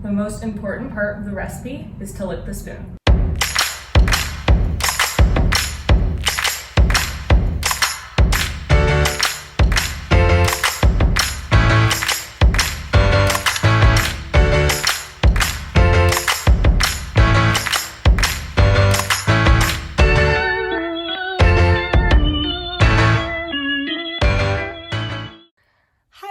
The most important part of the recipe is to lick the spoon.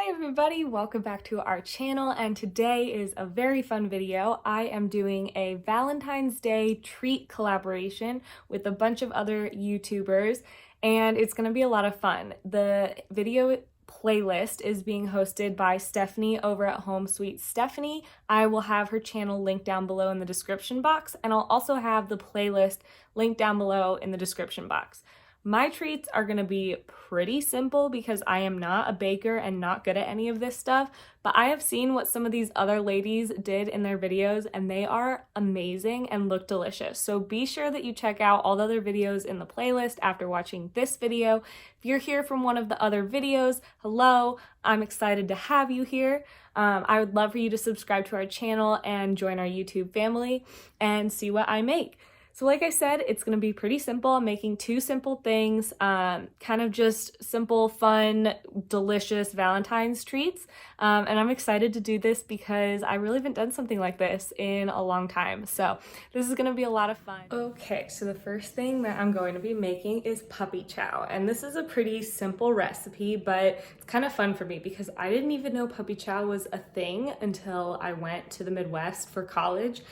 Everybody, welcome back to our channel, and today is a very fun video. I am doing a Valentine's Day treat collaboration with a bunch of other YouTubers, and it's going to be a lot of fun. The video playlist is being hosted by Stephanie over at Home Sweet Stephanie. I will have her channel linked down below in the description box, and I'll also have the playlist linked down below in the description box. My treats are going to be pretty simple because I am not a baker and not good at any of this stuff, but I have seen what some of these other ladies did in their videos and they are amazing and look delicious. So be sure that you check out all the other videos in the playlist after watching this video. If you're here from one of the other videos, hello, I'm excited to have you here. I would love for you to subscribe to our channel and join our YouTube family and see what I make. So like I said, it's going to be pretty simple. I'm making two simple things, kind of just simple, fun, delicious Valentine's treats. And I'm excited to do this because I really haven't done something like this in a long time. So this is going to be a lot of fun. Okay, so the first thing that I'm going to be making is puppy chow. And this is a pretty simple recipe, but it's kind of fun for me because I didn't even know puppy chow was a thing until I went to the Midwest for college.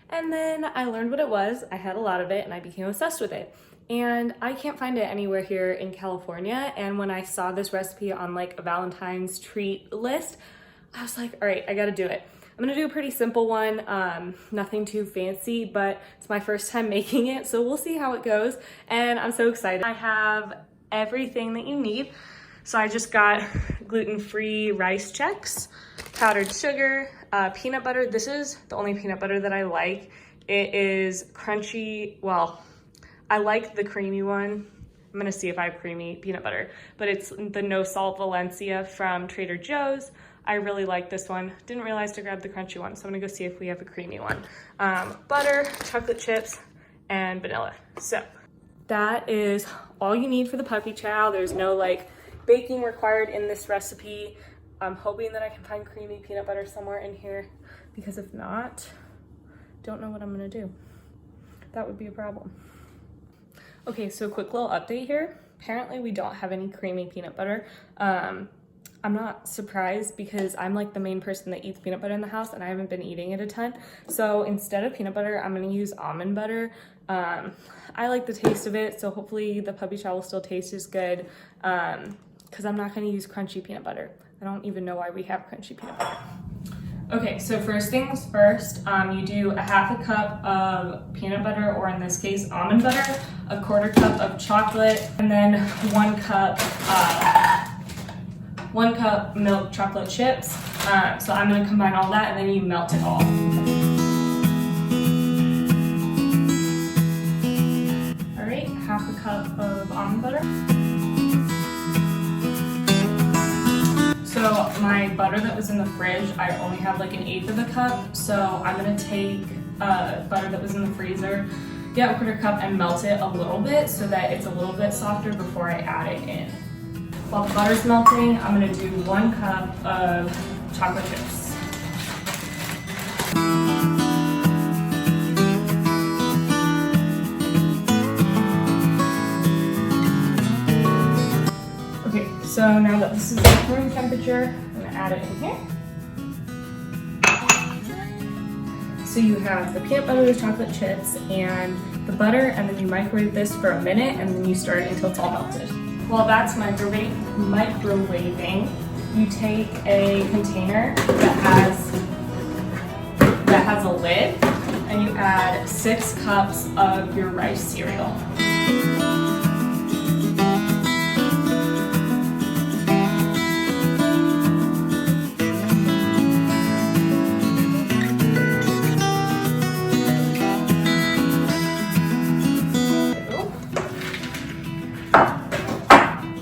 And then I learned what it was, I had a lot of it, and I became obsessed with it. And I can't find it anywhere here in California, and when I saw this recipe on like a Valentine's treat list, I was like, all right, I gotta do it. I'm gonna do a pretty simple one, nothing too fancy, but it's my first time making it, so we'll see how it goes, and I'm so excited. I have everything that you need. So I just got gluten-free rice checks, powdered sugar, peanut butter. This is the only peanut butter that I like. It is crunchy. Well, I like the creamy one. I'm gonna see if I have creamy peanut butter, but it's the no salt Valencia from Trader Joe's. I really like this one. Didn't realize to grab the crunchy one, so I'm gonna go see if we have a creamy one. Butter, chocolate chips, and vanilla. So that is all you need for the puppy chow. There's no like baking required in this recipe. I'm hoping that I can find creamy peanut butter somewhere in here, because if not, don't know what I'm gonna do. That would be a problem. Okay, so quick little update here. Apparently we don't have any creamy peanut butter. I'm not surprised because I'm like the main person that eats peanut butter in the house and I haven't been eating it a ton. So instead of peanut butter, I'm gonna use almond butter. I like the taste of it, so hopefully the puppy chow will still taste as good, because I'm not gonna use crunchy peanut butter. I don't even know why we have crunchy peanut butter. Okay, so first things first, you do a half a cup of peanut butter, or in this case, almond butter, a quarter cup of chocolate, and then 1 cup milk chocolate chips. So I'm gonna combine all that and then you melt it all. All right, half a cup of almond butter. So my butter that was in the fridge, I only have like 1/8 of a cup. So I'm gonna take butter that was in the freezer, get a quarter cup and melt it a little bit so that it's a little bit softer before I add it in. While the butter's melting, I'm gonna do 1 cup of chocolate chips. Okay, so now that this is at room temperature, I'm gonna add it in here. So you have the peanut butter, the chocolate chips, and the butter, and then you microwave this for a minute, and then you stir it until it's all melted. While that's microwaving, you take a container that has a lid, and you add 6 cups of your rice cereal.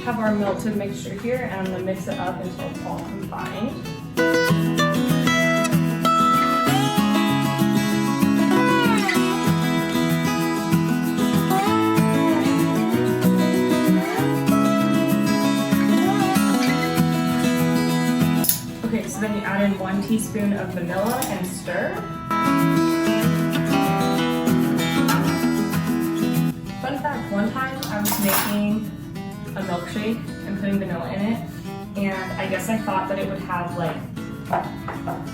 Have our melted mixture here, and I'm going to mix it up until it's all combined. teaspoon of vanilla and stir. Fun fact, one time I was making a milkshake and putting vanilla in it, and I guess I thought that it would have like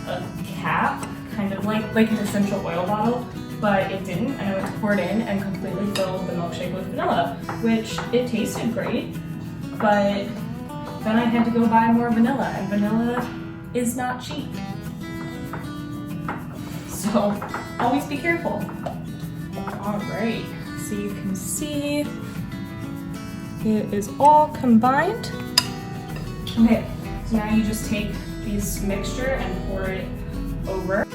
a cap, kind of like an essential oil bottle, but it didn't, and I went to pour it in and completely filled the milkshake with vanilla, which it tasted great, but then I had to go buy more vanilla, and vanilla is not cheap. So always be careful. All right, so you can see it is all combined. Okay, so now you just take this mixture and pour it over.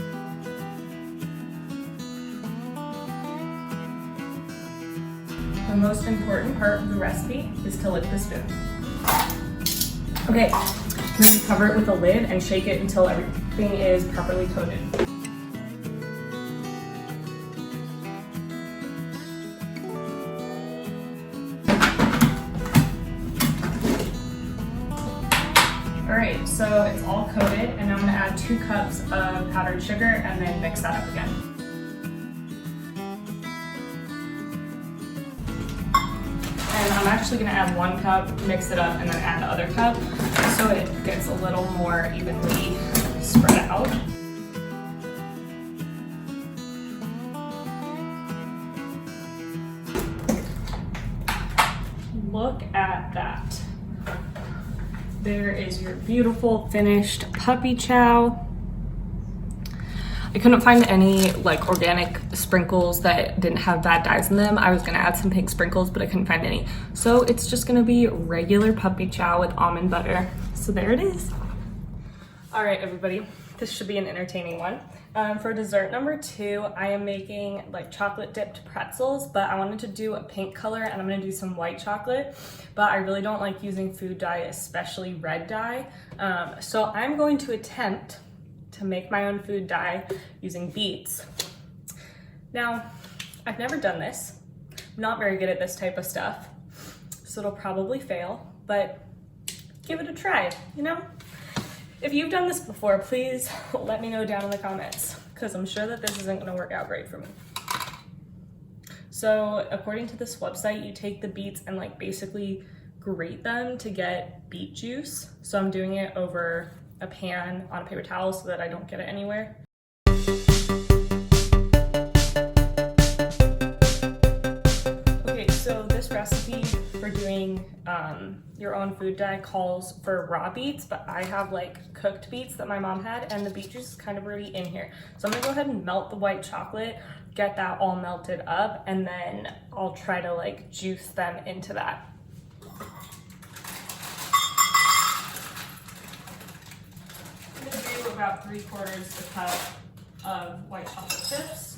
The most important part of the recipe is to lick the spoon. Okay, then you cover it with a lid and shake it until everything is properly coated. Alright, so it's all coated, and I'm going to add 2 cups of powdered sugar and then mix that up again. And I'm actually going to add 1 cup, mix it up, and then add the other cup so it gets a little more evenly spread out. Look at that. There is your beautiful finished puppy chow. I couldn't find any like organic sprinkles that didn't have bad dyes in them. I was gonna add some pink sprinkles, but I couldn't find any. So it's just gonna be regular puppy chow with almond butter. So there it is. All right, everybody, this should be an entertaining one. For dessert number 2, I am making like chocolate dipped pretzels, but I wanted to do a pink color, and I'm gonna do some white chocolate, but I really don't like using food dye, especially red dye. So I'm going to attempt to make my own food dye using beets. Now, I've never done this. I'm not very good at this type of stuff, so it'll probably fail, but give it a try, you know? If you've done this before, please let me know down in the comments, because I'm sure that this isn't going to work out great for me. So according to this website, you take the beets and like basically grate them to get beet juice. So I'm doing it over a pan on a paper towel so that I don't get it anywhere. Okay, so this recipe for doing your own food dye calls for raw beets, but I have like cooked beets that my mom had, and the beet juice is kind of already in here. So I'm gonna go ahead and melt the white chocolate, get that all melted up, and then I'll try to like juice them into that. I'm gonna do about 3/4 a cup of white chocolate chips.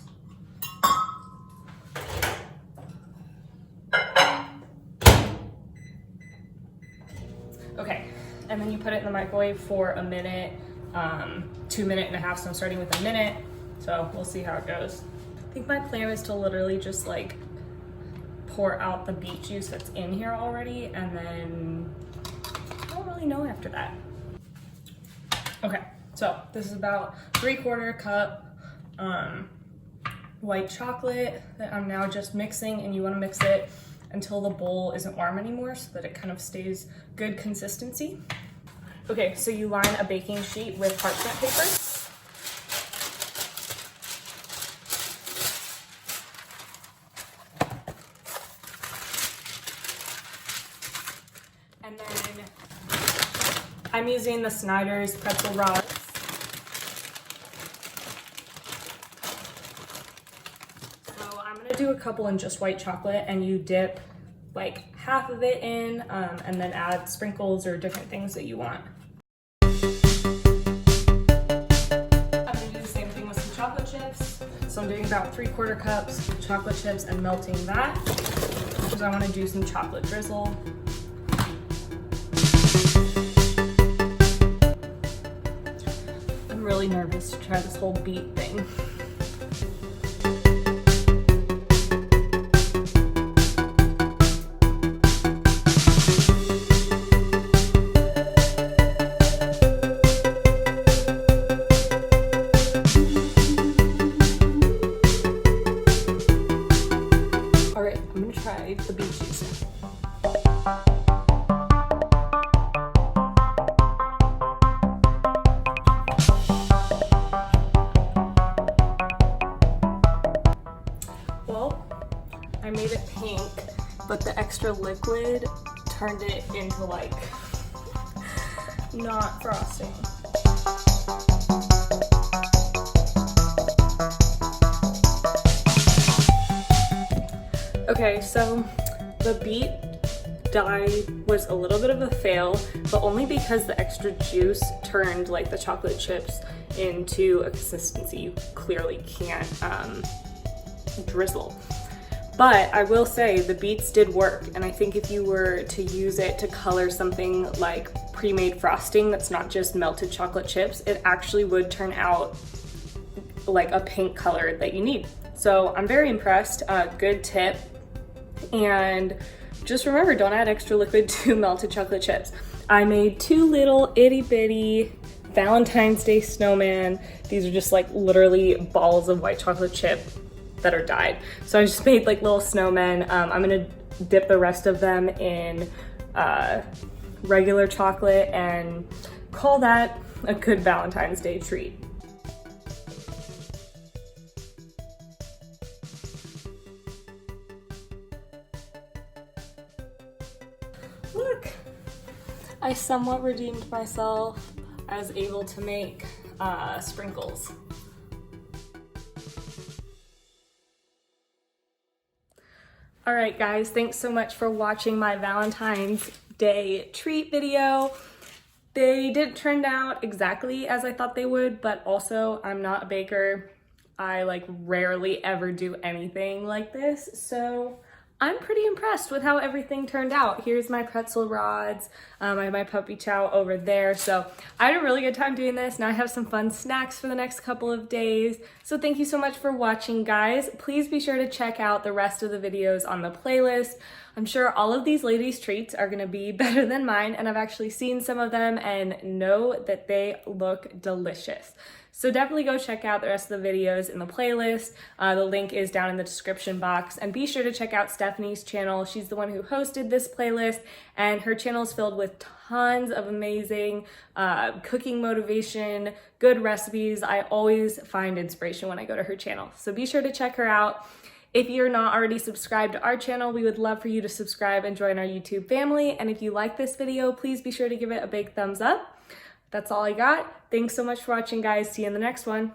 Okay, and then you put it in the microwave for a minute, 2 minutes and a half, so I'm starting with a minute, so we'll see how it goes. I think my plan is to literally just like pour out the beet juice that's in here already, and then I don't really know after that. Okay, so this is about 3/4 cup white chocolate that I'm now just mixing, and you want to mix it until the bowl isn't warm anymore so that it kind of stays good consistency. Okay, so you line a baking sheet with parchment paper. And then I'm using the Snyder's pretzel rods. Do a couple in just white chocolate, and you dip like half of it in and then add sprinkles or different things that you want. I'm gonna do the same thing with some chocolate chips. So I'm doing about 3/4 cups of chocolate chips and melting that because I want to do some chocolate drizzle. I'm really nervous to try this whole beet thing. try the beet juice. Well, I made it pink, but the extra liquid turned it into like not frosting. Okay, so the beet dye was a little bit of a fail, but only because the extra juice turned like the chocolate chips into a consistency you clearly can't drizzle. But I will say the beets did work, and I think if you were to use it to color something like pre-made frosting that's not just melted chocolate chips, it actually would turn out like a pink color that you need. So I'm very impressed. Good tip. And just remember, don't add extra liquid to melted chocolate chips. I made 2 little itty bitty Valentine's Day snowman. These are just like literally balls of white chocolate chip that are dyed. So I just made like little snowmen. I'm gonna dip the rest of them in regular chocolate and call that a good Valentine's Day treat. Look, I somewhat redeemed myself. I was able to make sprinkles. All right, guys, thanks so much for watching my Valentine's Day treat video. They didn't turn out exactly as I thought they would, but also I'm not a baker. I like rarely ever do anything like this, so I'm pretty impressed with how everything turned out. Here's my pretzel rods. I have my puppy Chow over there. So I had a really good time doing this. Now I have some fun snacks for the next couple of days. So thank you so much for watching, guys. Please be sure to check out the rest of the videos on the playlist. I'm sure all of these ladies' treats are gonna be better than mine, and I've actually seen some of them and know that they look delicious. So definitely go check out the rest of the videos in the playlist. The link is down in the description box. And be sure to check out Stephanie's channel. She's the one who hosted this playlist, and her channel is filled with tons of amazing cooking motivation, good recipes. I always find inspiration when I go to her channel. So be sure to check her out. If you're not already subscribed to our channel, we would love for you to subscribe and join our YouTube family. And if you like this video, please be sure to give it a big thumbs up. That's all I got. Thanks so much for watching, guys. See you in the next one.